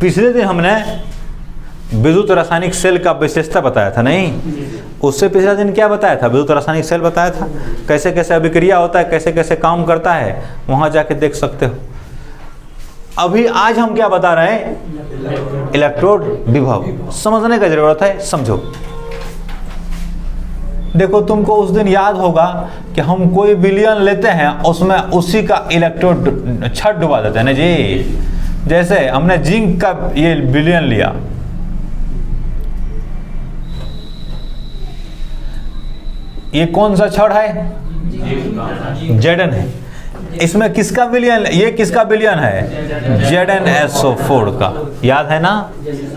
पिछले दिन हमने विद्युत रासायनिक सेल का विशेषता बताया था, नहीं? उससे पिछले दिन क्या बताया था? विद्युत रासायनिक सेल बताया था, कैसे कैसे अभिक्रिया होता है, कैसे कैसे काम करता है, वहाँ जाके देख सकते हो। अभी आज हम क्या बता रहे हैं? इलेक्ट्रोड विभव। समझने का जरूरत है, समझो। देखो, तुमको उस दिन याद होगा कि हम कोई विलयन लेते हैं, उसमें उसी का इलेक्ट्रोड छड़ डुबा देते हैं ना जी। जैसे हमने जिंक का ये विलयन लिया, ये कौन सा छड़ है? Zn है। इसमें किसका विलयन, ये किसका विलयन है? ZnSO4 का। याद है ना?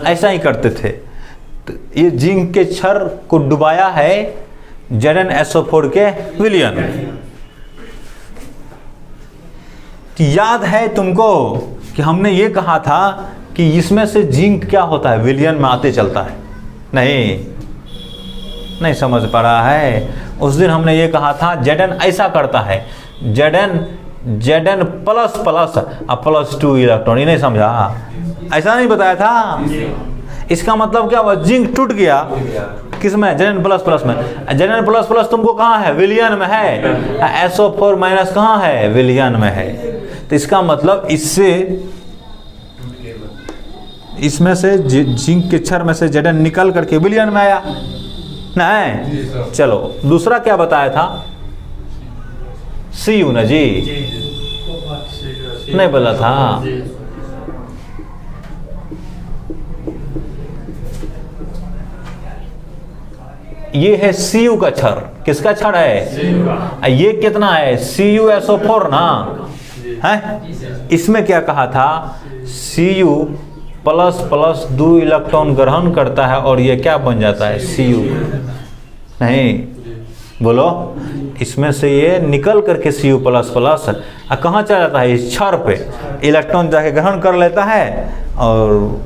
ऐसा ही करते थे। तो ये जिंक के छड़ को डुबाया है ZnSO4 के विलयन। याद है तुमको कि हमने ये कहा था कि इसमें से जिंक क्या होता है? विलयन में आते चलता है। नहीं समझ पा रहा है? उस दिन हमने ये कहा था Zn ऐसा करता है, Zn plus plus plus 2 electron. ये नहीं समझा? ऐसा नहीं बताया था? इसका मतलब क्या हुआ? जिंक टूट गया किसमें? Zn प्लस प्लस में। Zn प्लस प्लस तुमको कहाँ है? विलयन में है। SO4 माइनस कहाँ है? विलयन में है। तो इसका मतलब इसमें से जिंक के छड़ में से Zn निकल करके विलयन में आया। नहीं, चलो दूसरा क्या बताया था? Cu ना जी? नहीं बोला था? ये है Cu का छड़। किसका छड़ है? ये कितना है? CuSO4 ना है। इसमें क्या कहा था? Cu प्लस प्लस 2 इलेक्ट्रॉन ग्रहण करता है और ये क्या बन जाता है? Cu। नहीं बोलो, इसमें से ये निकल करके Cu प्लस प्लस कहाँ चला जाता है? इस छड़ पे इलेक्ट्रॉन जाके ग्रहण कर लेता है और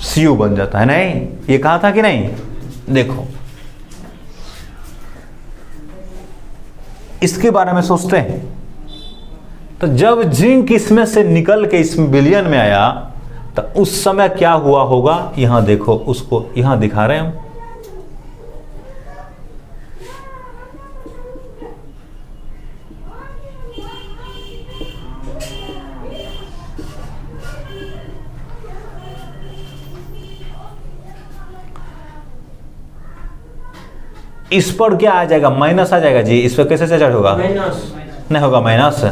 Cu बन जाता है। नहीं, ये कहा था कि नहीं? देखो, इसके बारे में सोचते हैं। तो जब जिंक इसमें से निकल के इसमें विलयन में आया तो उस समय क्या हुआ होगा? यहां देखो, उसको यहां दिखा रहे हैं हम। इस पर क्या आ जाएगा? माइनस आ जाएगा जी। इस पर कैसे से होगा? नहीं होगा माइनस।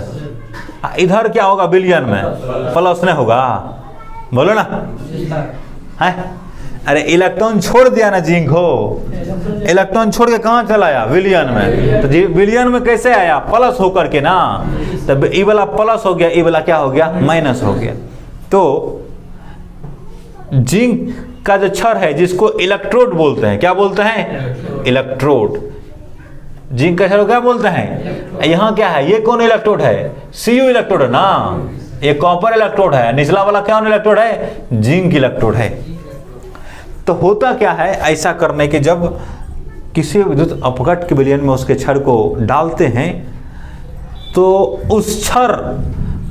इधर क्या होगा? विलयन में प्लस नहीं होगा? बोलो ना है। अरे इलेक्ट्रॉन छोड़ दिया ना जिंक हो, इलेक्ट्रॉन छोड़ के कहाँ चला आया? विलयन में। तो जी विलयन में कैसे आया? प्लस होकर के ना। तब ये वाला प्लस हो गया, ये वाला क्या हो गया? माइनस हो गया। तो जिंक का जो छड़ है जिसको इलेक्ट्रोड बोलते हैं, क्या बोलते हैं? इलेक्ट्रोड। जिंक का छड़ क्या बोलते हैं? यहाँ क्या है? ये कौन इलेक्ट्रोड है? Cu इलेक्ट्रोड है ना। ये कॉपर इलेक्ट्रोड है। निचला वाला क्या इलेक्ट्रोड है? जिंक इलेक्ट्रोड है। तो होता क्या है ऐसा करने के? जब किसी विद्युत अपघट के विलयन में उसके छड़ को डालते हैं तो उस छड़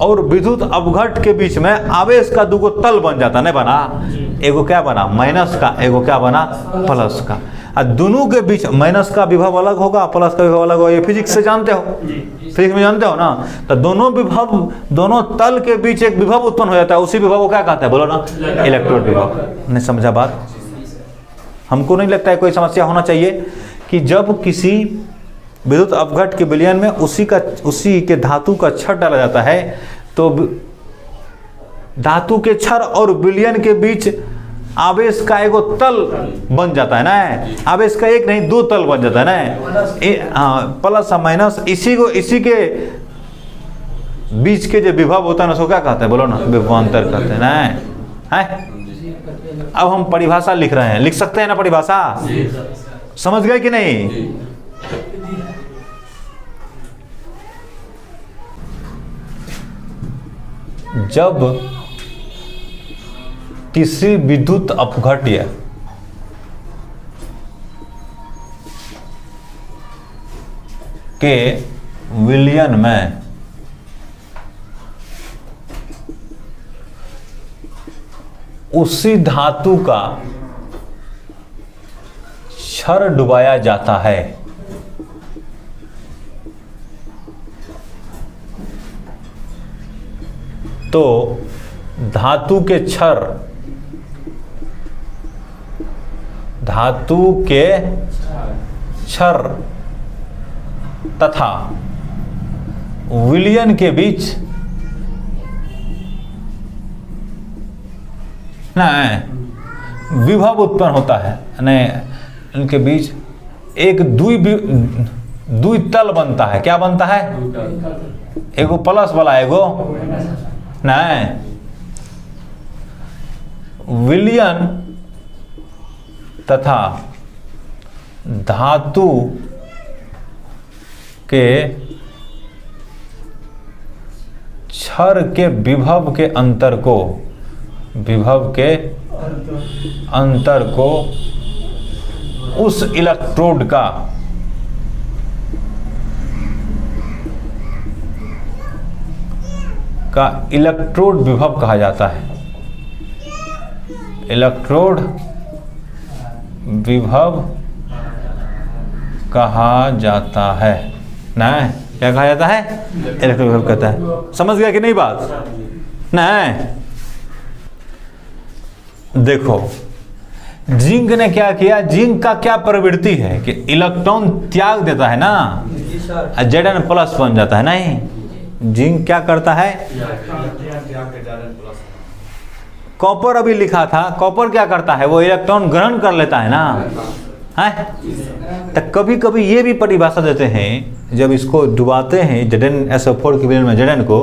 और विद्युत अपघट के बीच में आवेश का दुगो तल बन जाता। नहीं बना? एगो क्या बना? माइनस का, एगो क्या बना? प्लस का। और दोनों के बीच माइनस का विभव अलग होगा, प्लस का विभव अलग होगा। ये फिजिक्स से जानते हो, फिजिक्स में जानते हो ना। तो दोनों विभव, दोनों तल के बीच एक विभव उत्पन्न हो जाता है। उसी विभव को क्या कहते हैं? बोलो ना, इलेक्ट्रोड विभव। नहीं समझा बात? हमको नहीं लगता है कोई समस्या होना चाहिए कि जब किसी विद्युत अपघट के विलयन में उसी के धातु का छड़ डाला जाता है तो धातु के छड़ और विलयन के बीच आवेश का एगो तल बन जाता है ना। आवेश का एक नहीं 2 तल बन जाता है ना। प्लस और माइनस, इसी के बीच के जो विभव होता है ना उसको क्या कहते हैं? बोलो ना, विभवांतर कहते हैं ना। है? अब हम परिभाषा लिख रहे हैं, लिख सकते हैं ना परिभाषा? समझ गए कि नहीं? जब किसी विद्युत अपघट्य के विलयन में उसी धातु का क्षर डुबाया जाता है। तो धातु के क्षर तथा विलयन के बीच विभव उत्पन्न होता है, इनके बीच एक द्वितल बनता है। क्या बनता है? एगो प्लस वाला, एगो विलयन तथा धातु के क्षर के विभव के अंतर को उस इलेक्ट्रोड का इलेक्ट्रोड विभव कहा जाता है। इलेक्ट्रोड विभव कहा जाता है ना? क्या कहा जाता है? इलेक्ट्रोड विभव कहता है। समझ गया कि नहीं बात? नहीं। देखो जिंक ने क्या किया, जिंक का क्या प्रवृत्ति है कि इलेक्ट्रॉन त्याग देता है ना, Zn प्लस बन जाता है। नहीं, जिंक क्या करता है? कॉपर अभी लिखा था, कॉपर क्या करता है? वो इलेक्ट्रॉन ग्रहण कर लेता है ना, है? तो कभी कभी ये भी परिभाषा देते हैं, जब इसको डुबाते हैं ZnSO4 के विलयन में Zn को,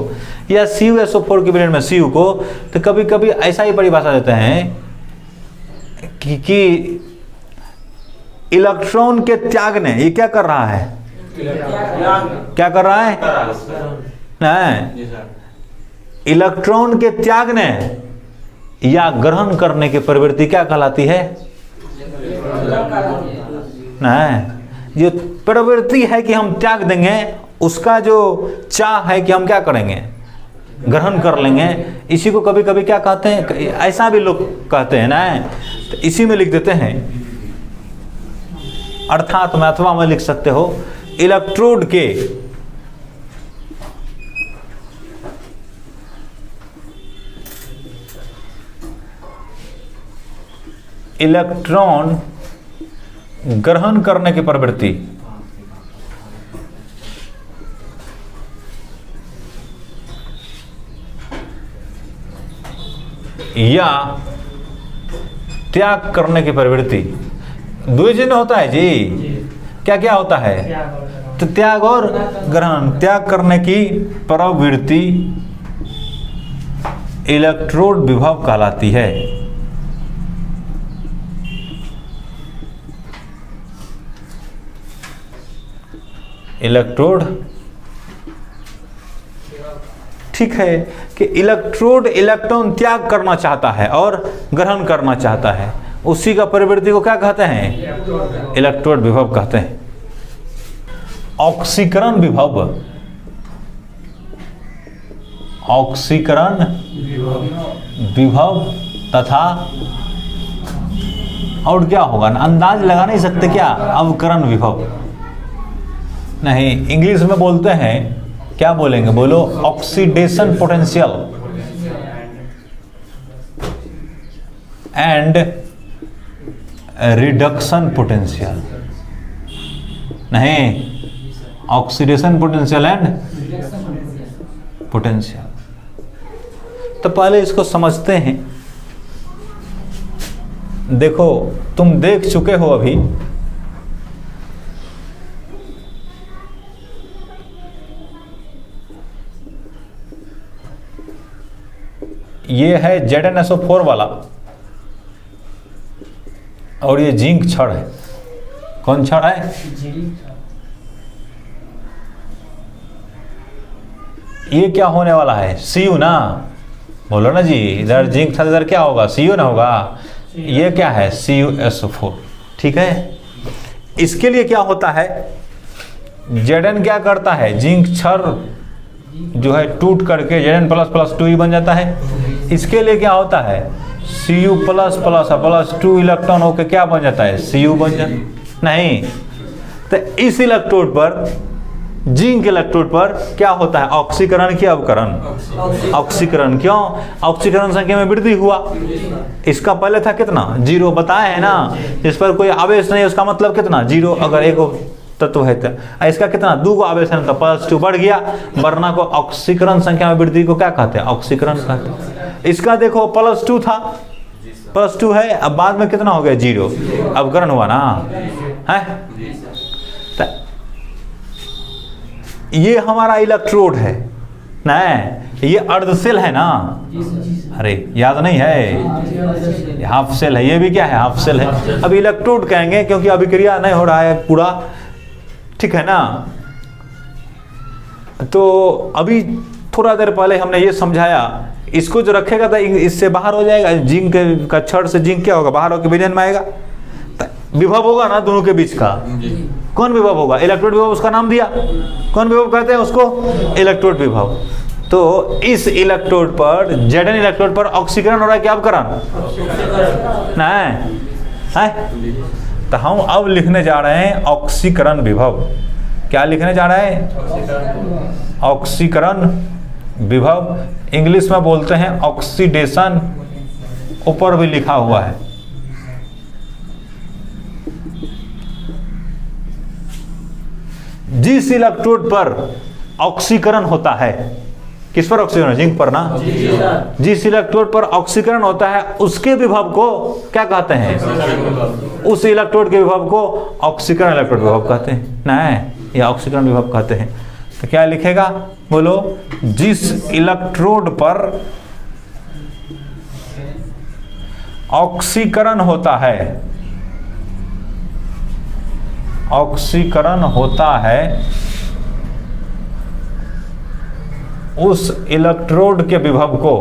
या CuSO4 के विलयन में Cu को, तो कभी कभी ऐसा ही परिभाषा देते हैं कि इलेक्ट्रॉन के त्याग ने, ये क्या कर रहा है? क्या कर रहा है? नहीं, इलेक्ट्रॉन के त्याग ने या ग्रहण करने की प्रवृत्ति क्या कहलाती है? नहीं, जो प्रवृत्ति है कि हम त्याग देंगे, उसका जो चाह है कि हम क्या करेंगे? ग्रहण कर लेंगे। इसी को कभी कभी क्या कहते हैं, ऐसा भी लोग कहते हैं ना, तो इसी में लिख देते हैं। अर्थात में अथवा में लिख सकते हो, इलेक्ट्रोड के इलेक्ट्रॉन ग्रहण करने की प्रवृत्ति या त्याग करने की प्रवृत्ति, दो चीज होता है जी। क्या क्या होता है? तो त्याग और ग्रहण। त्याग करने की प्रवृत्ति इलेक्ट्रोड विभव कहलाती है। इलेक्ट्रोड, ठीक है कि इलेक्ट्रोड इलेक्ट्रॉन त्याग करना चाहता है और ग्रहण करना चाहता है, उसी का प्रवृत्ति को क्या कहते हैं? इलेक्ट्रोड विभव कहते हैं। ऑक्सीकरण विभव, ऑक्सीकरण विभव तथा और क्या होगा? अंदाज लगा नहीं सकते क्या? अवकरण विभव नहीं, इंग्लिश में बोलते हैं, क्या बोलेंगे? बोलो, oxidation potential and reduction potential. नहीं, ऑक्सीडेशन पोटेंशियल एंड पोटेंशियल। तो पहले इसको समझते हैं। देखो, तुम देख चुके हो अभी, ये है ZnSO4 वाला और ये जिंक छड़ है। कौन छड़ है? ये क्या होने वाला है? Cu ना, बोलो ना जी। इधर जिंक था, इधर क्या होगा? Cu ना होगा। ये क्या है? CuSO4। ठीक है, इसके लिए क्या होता है? Zn क्या करता है? जिंक छड़ जो है टूट करके Zn++2 बन जाता है। इसके लिए क्या होता है? Cu plus plus plus 2 electron होकर क्या बन जाता है, Cu बन जाता नहीं। तो इस इलेक्ट्रोड पर, जिंक इलेक्ट्रोड पर क्या होता है, ऑक्सीकरण की अवकरण। ऑक्सीकरण क्यों, ऑक्सीकरण संख्या में वृद्धि हुआ। इसका पहले था कितना, 0 बताया है ना, इस पर कोई आवेश नहीं, उसका मतलब कितना 0। अगर एक तत्व है तो इसका कितना 2 आवेश है तो +2 बढ़ गया। बढ़ना को ऑक्सीकरण संख्या में वृद्धि को क्या कहते हैं, ऑक्सीकरण कहते हैं। इसका देखो +2 था, +2 है, अब बाद में कितना हो गया 0, अवकरण हुआ ना है। ये हमारा इलेक्ट्रोड है ना, ये अर्धसेल है ना, अरे याद नहीं है, हाफ सेल है, ये भी क्या है, हाफ सेल है। अब इलेक्ट्रोड कहेंगे क्योंकि अभिक्रिया नहीं हो रहा है पूरा, ठीक है ना। तो अभी थोड़ा देर पहले हमने ये समझाया, इसको जो रखेगा तो इससे बाहर हो जाएगा, जिंक का छड़ से जिंक क्या होगा, बाहर होकर विलयन में आएगा, विभव होगा ना दोनों के बीच का। कौन विभव होगा, इलेक्ट्रोड विभव, उसका नाम दिया, कौन विभव कहते हैं उसको, इलेक्ट्रोड विभव। तो इस इलेक्ट्रोड पर, Zn इलेक्ट्रोड पर ऑक्सीकरण हो रहा है, क्या अवकरण नहीं है। तो हम अब लिखने जा रहे हैं ऑक्सीकरण विभव। क्या लिखने जा रहे हैं, ऑक्सीकरण विभव। इंग्लिश में बोलते हैं ऑक्सीडेशन, ऊपर भी लिखा हुआ है। जिस इलेक्ट्रोड पर ऑक्सीकरण होता है, किस पर ऑक्सीकरण, जिंक पर ना, जिस इलेक्ट्रोड पर ऑक्सीकरण होता है उसके विभव को क्या कहते हैं, उस इलेक्ट्रोड के विभव को ऑक्सीकरण इलेक्ट्रोड विभव कहते हैं ना, या ऑक्सीकरण विभव कहते हैं। तो क्या लिखेगा, बोलो, जिस इलेक्ट्रोड पर ऑक्सीकरण होता है, ऑक्सीकरण होता है, उस इलेक्ट्रोड के विभव को,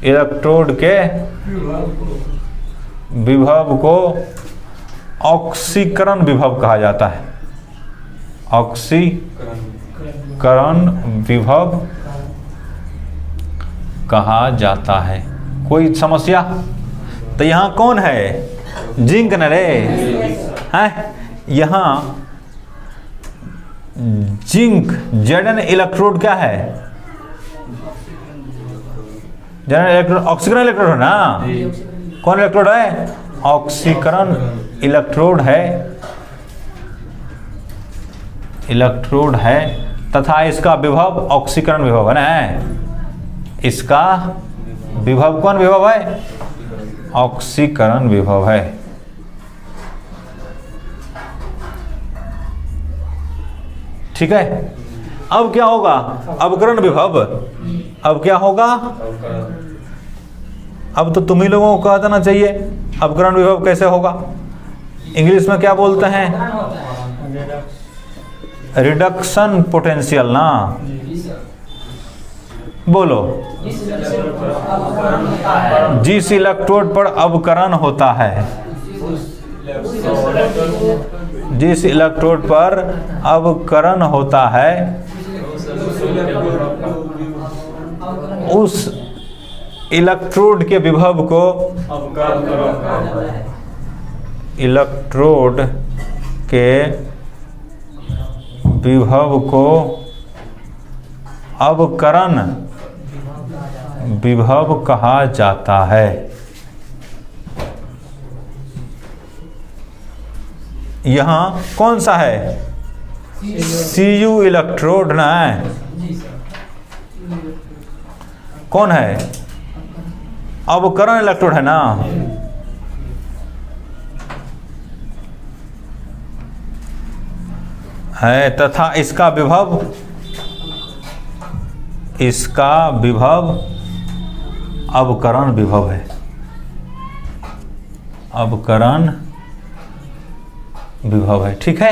इलेक्ट्रोड के विभव को ऑक्सीकरण विभव कहा जाता है। ऑक्सीकरण विभव कहा जाता है। कोई समस्या? तो यहाँ कौन है, जिंक न रे हैं, यहाँ जिंक Zn इलेक्ट्रोड क्या है, Zn इलेक्ट्रोड ऑक्सीकरण इलेक्ट्रोड है ना, कौन इलेक्ट्रोड है, ऑक्सीकरण इलेक्ट्रोड है, इलेक्ट्रोड है, तथा इसका विभव ऑक्सीकरण विभव है ना, इसका विभव कौन विभव है, ऑक्सीकरण विभव है। ठीक है। अब क्या होगा, अवकरण विभव। अब क्या होगा, अब तो तुम ही लोगों को कह देना चाहिए अवकरण विभव कैसे होगा। इंग्लिश में क्या बोलते हैं, रिडक्शन पोटेंशियल ना, बोलो, जिस इलेक्ट्रोड पर अवकरण होता है, जिस इलेक्ट्रोड पर अवकरण होता है, उस इलेक्ट्रोड के विभव को, इलेक्ट्रोड के विभव को अवकरण विभव कहा जाता है। यहाँ कौन सा है, Cu इलेक्ट्रोड ना है, कौन है, अवकरण इलेक्ट्रोड है ना, है, तथा इसका विभव, इसका विभव अवकरण विभव है, अवकरण विभव है। ठीक है।